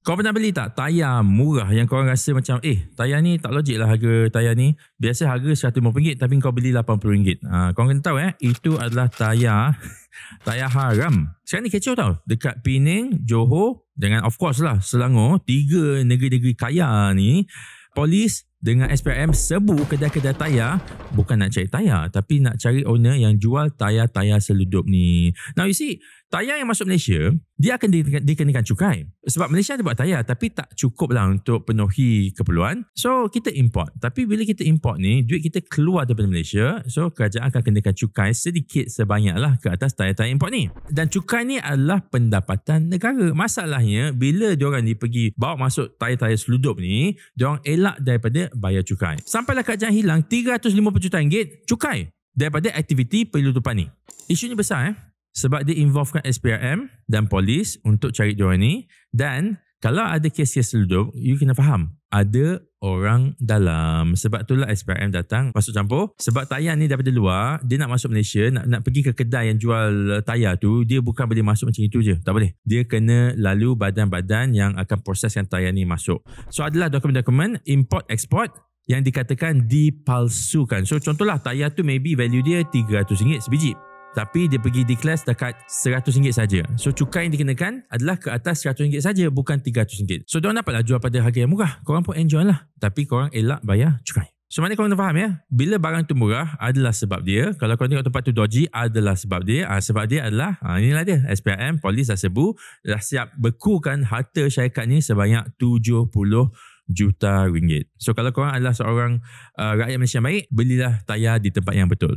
Kau pernah beli tak tayar murah yang korang rasa macam tayar ni tak logik lah harga tayar ni. Biasa harga RM150 tapi kau beli RM80. Korang kena tahu itu adalah tayar haram. Sekarang ni kecoh tau. Dekat Penang, Johor dengan of course lah Selangor, 3 negeri-negeri kaya ni, polis dengan SPRM serbu kedai-kedai tayar. Bukan nak cari tayar, tapi nak cari owner yang jual tayar-tayar seludup ni. Now you see, tayar yang masuk Malaysia, dia akan dikenakan cukai. Sebab Malaysia ada buat tayar tapi tak cukup lah untuk penuhi keperluan. So kita import. Tapi bila kita import ni, duit kita keluar daripada Malaysia. So kerajaan akan kenakan cukai sedikit sebanyak lah ke atas tayar-tayar import ni. Dan cukai ni adalah pendapatan negara. Masalahnya bila diorang ni pergi bawa masuk tayar-tayar seludup ni, diorang elak daripada bayar cukai. Sampailah kerajaan hilang RM350 juta cukai daripada aktiviti penyelundupan ni. Isu ni besar sebab dia involvekan SPRM dan polis untuk cari diorang ni. Dan kalau ada kes-kes seludup, you kena faham ada orang dalam. Sebab itulah SPRM datang masuk campur. Sebab tayar ni daripada luar, dia nak masuk Malaysia, nak pergi ke kedai yang jual tayar tu, dia bukan boleh masuk macam itu je. Tak boleh. Dia kena lalu badan-badan yang akan proseskan tayar ni masuk. So adalah dokumen-dokumen import-export yang dikatakan dipalsukan. So contohlah tayar tu maybe value dia RM300 sebiji. Tapi dia pergi declare dekat RM100 saja. So cukai yang dikenakan adalah ke atas RM100 saja, bukan RM300. So diorang dapatlah jual pada harga yang murah. Korang pun enjoy lah. Tapi korang elak bayar cukai. So mana korang faham ya? Bila barang tu murah adalah sebab dia. Kalau korang tengok tempat tu dodgy adalah sebab dia. Sebab dia adalah inilah dia. SPRM, polis dah serbu, dah siap bekukan harta syarikat ni sebanyak RM70 juta. So kalau korang adalah seorang rakyat Malaysia yang baik, belilah tayar di tempat yang betul.